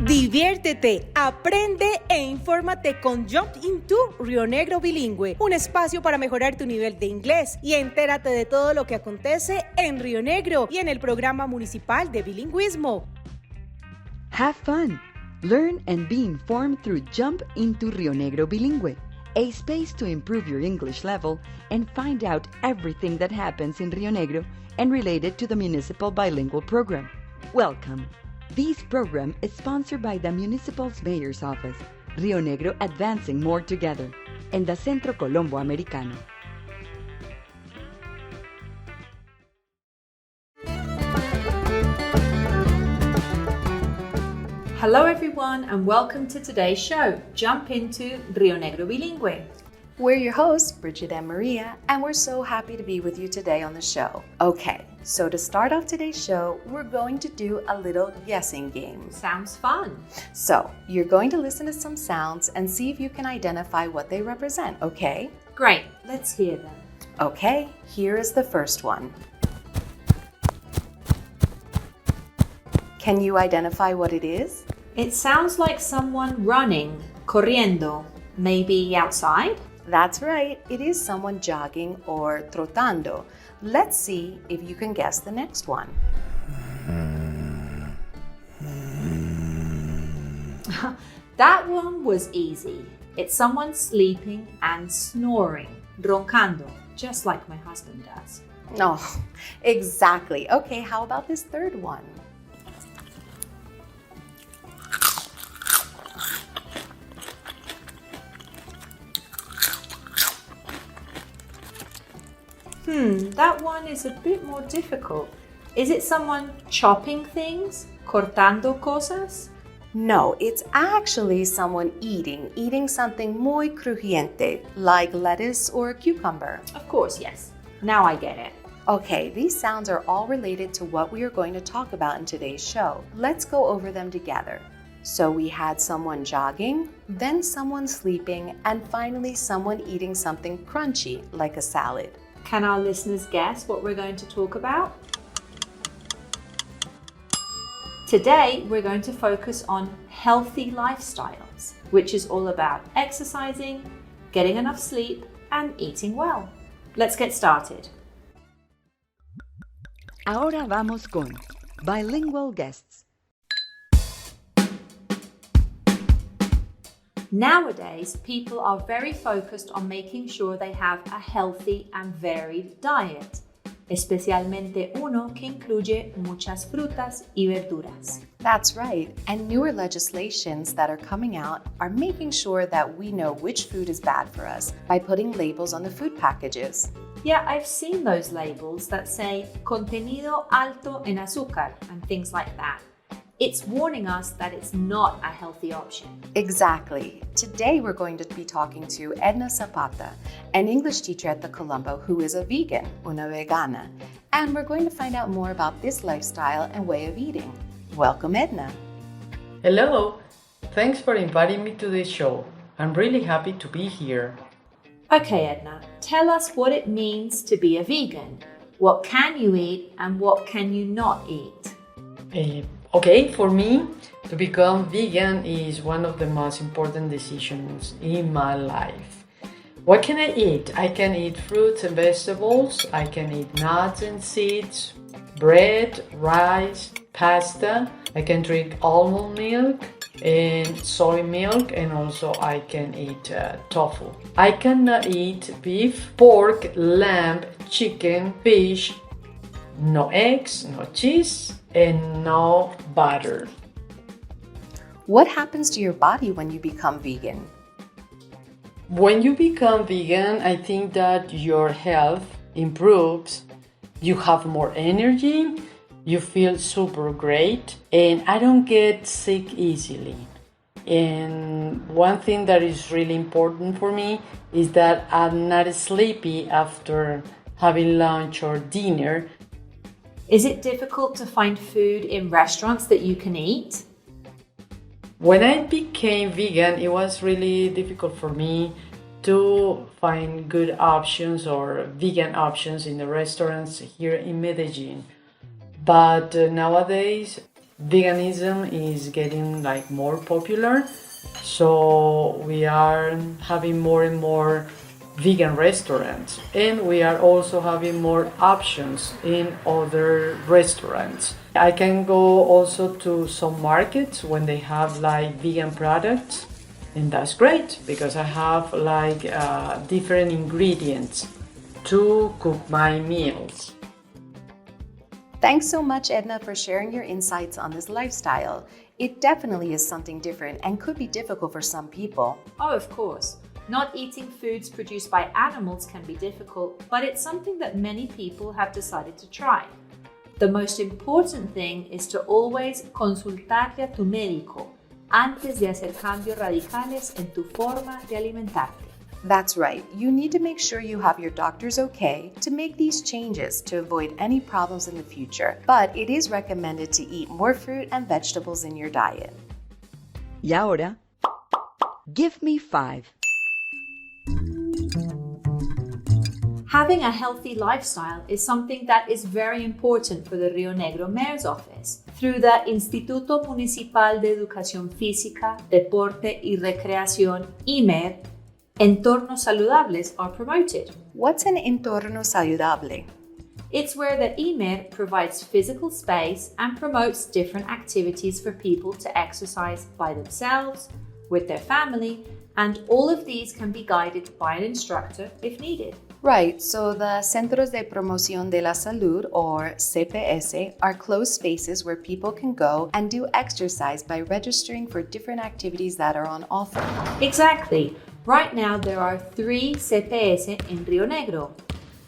Diviértete, aprende e infórmate con Jump into Rionegro Bilingüe, un espacio para mejorar tu nivel de inglés y entérate de todo lo que acontece en Rionegro y en el programa municipal de bilingüismo. Have fun! Learn and be informed through Jump into Rionegro Bilingüe, a space to improve your English level and find out everything that happens in Rionegro and related to the municipal bilingual program. Welcome! This program is sponsored by the municipal's mayor's office, Rionegro Advancing More Together, and the Centro Colombo Americano. Hello everyone and welcome to today's show, Jump into Rionegro Bilingüe. We're your hosts, Bridget and Maria, and we're so happy to be with you today on the show. Okay, so to start off today's show, we're going to do a little guessing game. Sounds fun. So, you're going to listen to some sounds and see if you can identify what they represent, okay? Great, let's hear them. Okay, here is the first one. Can you identify what it is? It sounds like someone running, corriendo, maybe outside? That's right, it is someone jogging or trotando. Let's see if you can guess the next one. That one was easy. It's someone sleeping and snoring, roncando, just like my husband does. No, exactly. Okay, how about this third one? That one is a bit more difficult. Is it someone chopping things? Cortando cosas? No, it's actually someone eating something muy crujiente, like lettuce or cucumber. Of course, yes. Now I get it. Okay, these sounds are all related to what we are going to talk about in today's show. Let's go over them together. So we had someone jogging, then someone sleeping, and finally someone eating something crunchy, like a salad. Can our listeners guess what we're going to talk about? Today, we're going to focus on healthy lifestyles, which is all about exercising, getting enough sleep, and eating well. Let's get started. Ahora vamos con bilingual guests. Nowadays, people are very focused on making sure they have a healthy and varied diet, especialmente uno que incluye muchas frutas y verduras. That's right, and newer legislations that are coming out are making sure that we know which food is bad for us by putting labels on the food packages. Yeah, I've seen those labels that say contenido alto en azúcar and things like that. It's warning us that it's not a healthy option. Exactly. Today we're going to be talking to Edna Zapata, an English teacher at the Colombo who is a vegan, una vegana, and we're going to find out more about this lifestyle and way of eating. Welcome, Edna. Hello. Thanks for inviting me to this show. I'm really happy to be here. Okay, Edna, tell us what it means to be a vegan. What can you eat and what can you not eat? Okay, for me, to become vegan is one of the most important decisions in my life. What can I eat? I can eat fruits and vegetables. I can eat nuts and seeds, bread, rice, pasta. I can drink almond milk and soy milk, and also I can eat tofu. I cannot eat beef, pork, lamb, chicken, fish, no eggs, no cheese, and no butter. What happens to your body when you become vegan? When you become vegan, I think that your health improves, you have more energy, you feel super great, and I don't get sick easily. And one thing that is really important for me is that I'm not sleepy after having lunch or dinner. Is it difficult to find food in restaurants that you can eat? When I became vegan, it was really difficult for me to find good options or vegan options in the restaurants here in Medellin. But nowadays, veganism is getting like more popular, so we are having more and more vegan restaurants, and we are also having more options in other restaurants. I can go also to some markets when they have like vegan products, and that's great because I have like different ingredients to cook my meals. Thanks so much, Edna, for sharing your insights on this lifestyle. It definitely is something different and could be difficult for some people. Oh, of course. Not eating foods produced by animals can be difficult, but it's something that many people have decided to try. The most important thing is to always consultarle a tu médico antes de hacer cambios radicales en tu forma de alimentarte. That's right. You need to make sure you have your doctor's okay to make these changes to avoid any problems in the future. But it is recommended to eat more fruit and vegetables in your diet. Y ahora, give me 5. Having a healthy lifestyle is something that is very important for the Rionegro Mayor's Office. Through the Instituto Municipal de Educación Física, Deporte y Recreación, IMER, entornos saludables are promoted. What's an entorno saludable? It's where the IMER provides physical space and promotes different activities for people to exercise by themselves, with their family, and all of these can be guided by an instructor if needed. Right, so the Centros de Promoción de la Salud, or CPS, are closed spaces where people can go and do exercise by registering for different activities that are on offer. Exactly. Right now there are 3 CPS in Rionegro: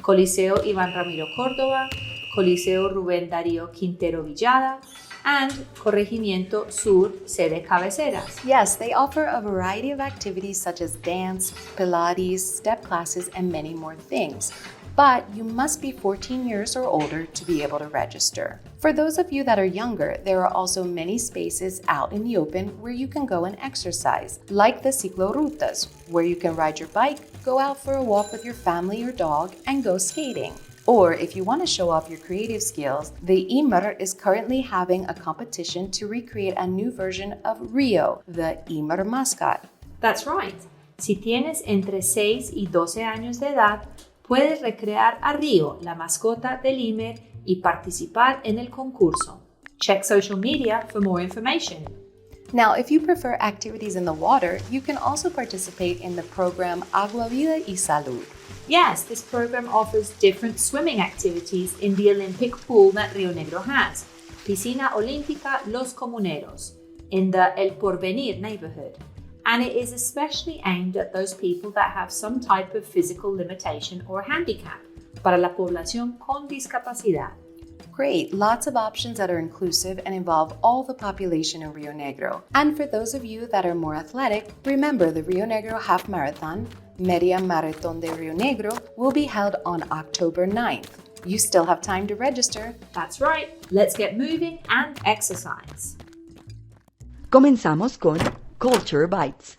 Coliseo Iván Ramiro Córdoba, Coliseo Rubén Darío Quintero Villada, and Corregimiento Sur, sede Cabeceras. Yes, they offer a variety of activities such as dance, Pilates, step classes, and many more things. But you must be 14 years or older to be able to register. For those of you that are younger, there are also many spaces out in the open where you can go and exercise, like the ciclorutas, where you can ride your bike, go out for a walk with your family or dog, and go skating. Or if you want to show off your creative skills, the IMER is currently having a competition to recreate a new version of Rio, the IMER mascot. That's right. Si tienes entre 6 y 12 años de edad, puedes recrear a Rio, la mascota del IMER, y participar en el concurso. Check social media for more information. Now, if you prefer activities in the water, you can also participate in the program Agua, Vida y Salud. Yes, this program offers different swimming activities in the Olympic pool that Rionegro has, Piscina Olímpica Los Comuneros, in the El Porvenir neighborhood. And it is especially aimed at those people that have some type of physical limitation or handicap, para la población con discapacidad. Great, lots of options that are inclusive and involve all the population in Rionegro. And for those of you that are more athletic, remember the Rionegro Half Marathon, Media Maratón de Rionegro, will be held on October 9th. You still have time to register. That's right. Let's get moving and exercise. Comenzamos con Culture Bites.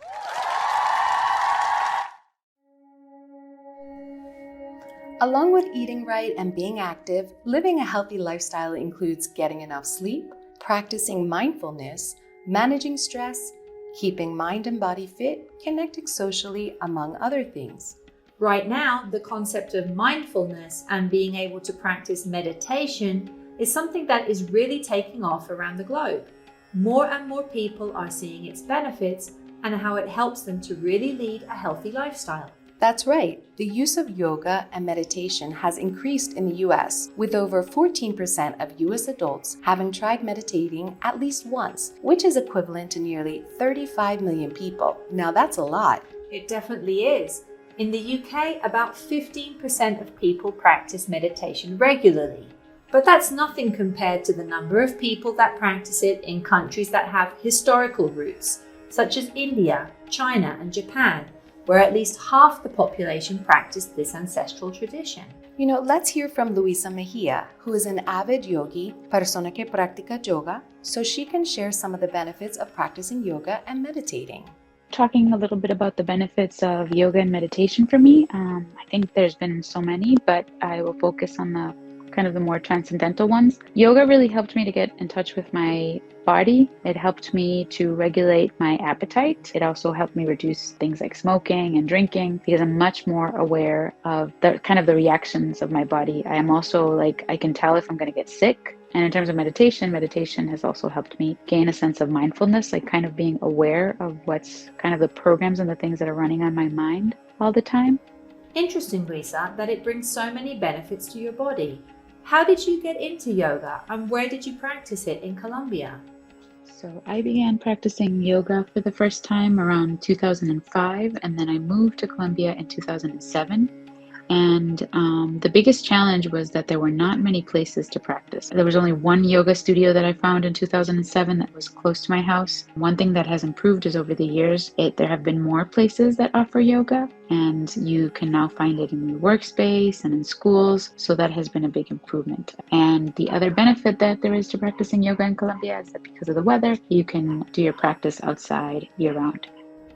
Along with eating right and being active, living a healthy lifestyle includes getting enough sleep, practicing mindfulness, managing stress, keeping mind and body fit, connecting socially, among other things. Right now, the concept of mindfulness and being able to practice meditation is something that is really taking off around the globe. More and more people are seeing its benefits and how it helps them to really lead a healthy lifestyle. That's right. The use of yoga and meditation has increased in the US, with over 14% of US adults having tried meditating at least once, which is equivalent to nearly 35 million people. Now that's a lot. It definitely is. In the UK, about 15% of people practice meditation regularly. But that's nothing compared to the number of people that practice it in countries that have historical roots, such as India, China, and Japan, where at least half the population practice this ancestral tradition. You know, let's hear from Luisa Mejia, who is an avid yogi, persona que practica yoga, so she can share some of the benefits of practicing yoga and meditating. Talking a little bit about the benefits of yoga and meditation for me, I think there's been so many, but I will focus on the kind of the more transcendental ones. Yoga really helped me to get in touch with my body. It helped me to regulate my appetite. It also helped me reduce things like smoking and drinking because I'm much more aware of the kind of the reactions of my body. I am also like, I can tell if I'm going to get sick. And in terms of meditation has also helped me gain a sense of mindfulness, like kind of being aware of what's kind of the programs and the things that are running on my mind all the time. Interesting, Lisa, that it brings so many benefits to your body. How did you get into yoga and where did you practice it in Colombia? So I began practicing yoga for the first time around 2005, and then I moved to Colombia in 2007. And the biggest challenge was that there were not many places to practice. There was only one yoga studio that I found in 2007 that was close to my house. One thing that has improved is over the years, there have been more places that offer yoga, and you can now find it in your workspace and in schools. So that has been a big improvement. And the other benefit that there is to practicing yoga in Colombia is that because of the weather, you can do your practice outside year-round.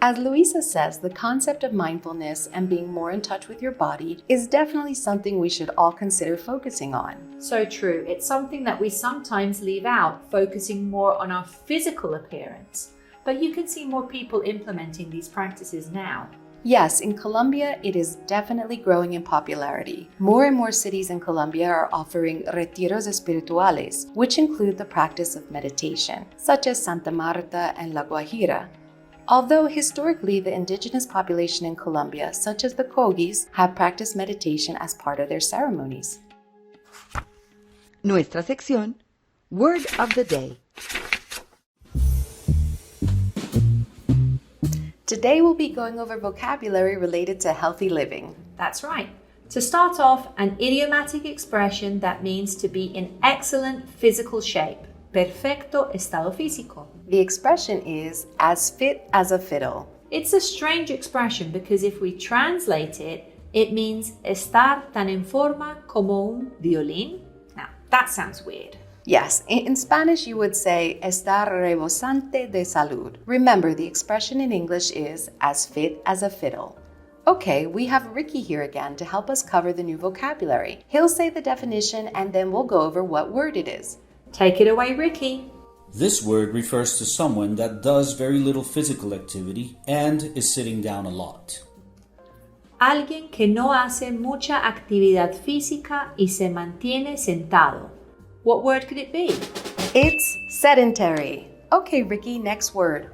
As Luisa says, the concept of mindfulness and being more in touch with your body is definitely something we should all consider focusing on. So true. It's something that we sometimes leave out, focusing more on our physical appearance. But you can see more people implementing these practices now. Yes, in Colombia, it is definitely growing in popularity. More and more cities in Colombia are offering retiros espirituales, which include the practice of meditation, such as Santa Marta and La Guajira. Although historically the indigenous population in Colombia, such as the Kogis, have practiced meditation as part of their ceremonies. Nuestra sección, Word of the Day. Today we'll be going over vocabulary related to healthy living. That's right. To start off, an idiomatic expression that means to be in excellent physical shape. Perfecto estado físico. The expression is as fit as a fiddle. It's a strange expression because if we translate it, it means estar tan en forma como un violín. Now, that sounds weird. Yes, in Spanish you would say estar rebosante de salud. Remember, the expression in English is as fit as a fiddle. Okay, we have Ricky here again to help us cover the new vocabulary. He'll say the definition and then we'll go over what word it is. Take it away, Ricky. This word refers to someone that does very little physical activity and is sitting down a lot. Alguien que no hace mucha actividad física y se mantiene sentado. What word could it be? It's sedentary. Okay, Ricky, next word.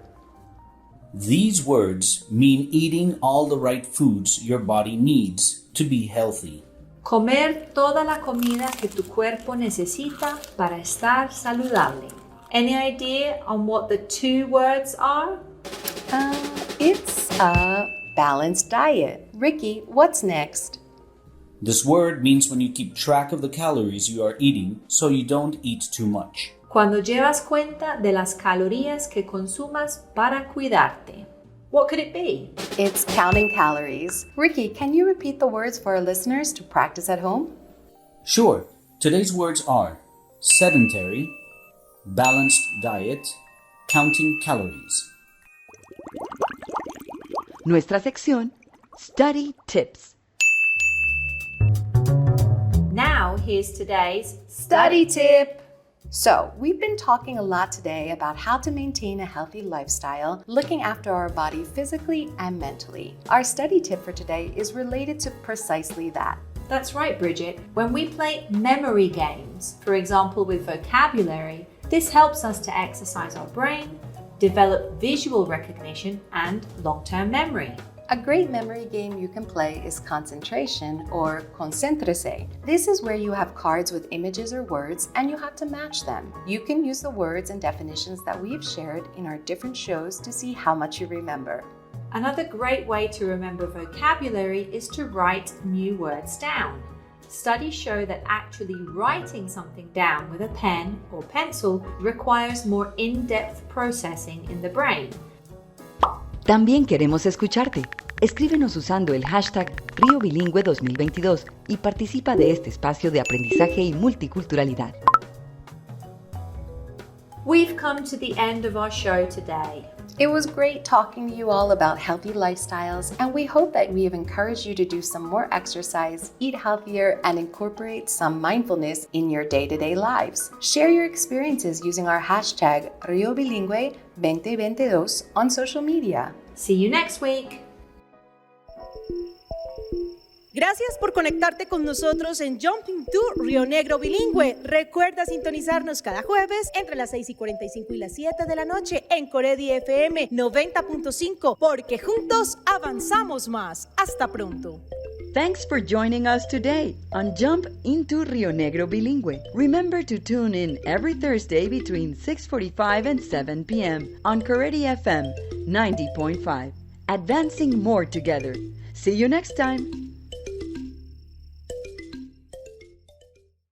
These words mean eating all the right foods your body needs to be healthy. Comer toda la comida que tu cuerpo necesita para estar saludable. Any idea on what the two words are? It's a balanced diet. Ricky, what's next? This word means when you keep track of the calories you are eating so you don't eat too much. Cuando llevas cuenta de las calorías que consumas para cuidarte. What could it be? It's counting calories. Ricky, can you repeat the words for our listeners to practice at home? Sure. Today's words are sedentary, balanced diet, counting calories. Nuestra sección, Study Tips. Now here's today's Study tip. So, we've been talking a lot today about how to maintain a healthy lifestyle, looking after our body physically and mentally. Our study tip for today is related to precisely that. That's right, Bridget. When we play memory games, for example with vocabulary, this helps us to exercise our brain, develop visual recognition, and long-term memory. A great memory game you can play is concentration or concéntrese. This is where you have cards with images or words and you have to match them. You can use the words and definitions that we've shared in our different shows to see how much you remember. Another great way to remember vocabulary is to write new words down. Studies show that actually writing something down with a pen or pencil requires more in-depth processing in the brain. También queremos escucharte. Escríbenos usando el hashtag Río Bilingüe 2022 y participa de este espacio de aprendizaje y multiculturalidad. We've come to the end of our show today. It was great talking to you all about healthy lifestyles, and we hope that we have encouraged you to do some more exercise, eat healthier, and incorporate some mindfulness in your day-to-day lives. Share your experiences using our hashtag Rio Bilingüe 2022 on social media. See you next week. Gracias por conectarte con nosotros en Jumping to Rionegro Bilingüe. Recuerda sintonizarnos cada jueves entre las 6:45 y las 7 de la noche en COREDI FM 90.5, porque juntos avanzamos más. Hasta pronto. Thanks for joining us today on Jump into Rionegro Bilingüe. Remember to tune in every Thursday between 6:45 and 7 p.m. on COREDI FM 90.5. Advancing more together. See you next time.